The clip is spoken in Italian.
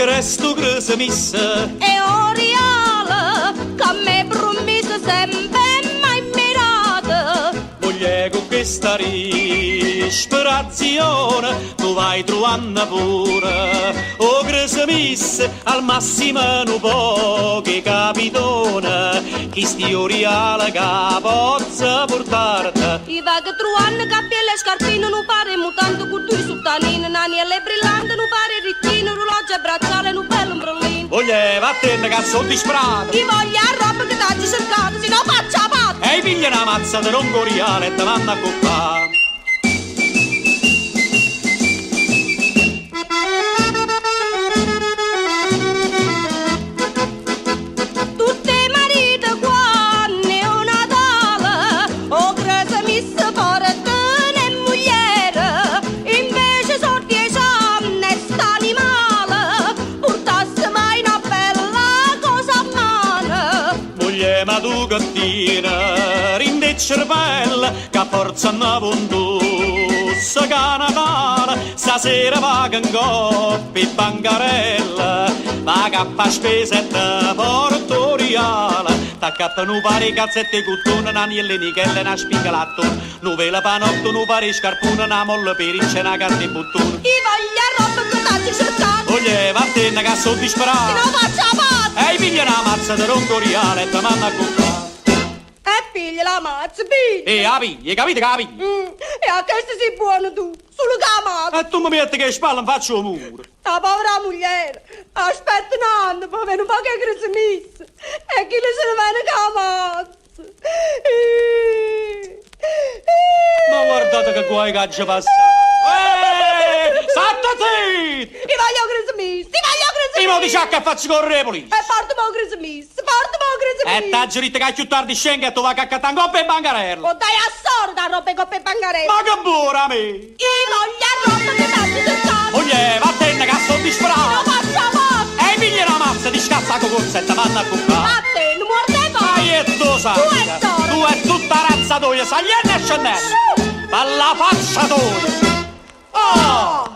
resto crese misse e oriale che me promise sempre mai mirata. moglie con questa ispirazione tu vai trovando pure o crese misse al massimo un po' che capitone chi sti oriale che possa portarti I vaghi truanne, cappie e le scarpine, non pare mutante con due sottanine, nani e le brillanti, non pare ricchine, orologio e bracciale, non bello ombrellino. moglie vattene che sono disperata Chi voglia roba che t'hai cercato, se no faccia la patta. e piglia una mazza di rongoriale e te vanno a coppare. Tutte marite qua, neonatale, o crese misse portane e mogliere, invece sono 10 anni st'animale, portasse mai una bella cosa a mano. Moglie ma tu cattina, rinde il cervello, che forza non vondussa Canadana, stasera va che in coppia e bancarella, va che fa spese e te portoriale, t'accappano pare calzette cottone, nani e le nichelle, una spinga lattone, nuvela panotto, nu pare scarpone, una molle per in cena carta e bottone. Chi voglia roba che t'hai cercato, Moglie vattene che sono se disperato, no faccia la patta. e piglia una mazza di rongoriale e te vanno a coppare. Piglia la mazza, piglia. E la piglia, capite che la piglia? E a questo sei buono tu, solo che la mazza. E tu mi metti che spalle non faccio muro. La povera moglie, aspetta un anno, poi viene un po' che crisi messa. E chi le se ne viene che la mazza. Ma guardate che guai che ci passa. State zitti! Ti voglio crisi messa, ti voglio crisi Io messa. mi dici che faccio correre police. E portami crisi messa, portami crisi E messa. t'ha girato che più tardi scenga e tu vai a caccattare un coppa e bancarello. O dai a sorda roba e coppe bancarelle. Ma che buona a me! Chi voglia roba che t'hai cercato, Moglie, vattene che sono non disperato. faccia la patta. E piglia una mazza di scazza con corsa e te vanno a comprare. A te, non muorde Ma poi. io e tu sai. Tu e Toro. Tu e tutta razza tua, saglienne e scendelle. Dalla faccia tua. Oh!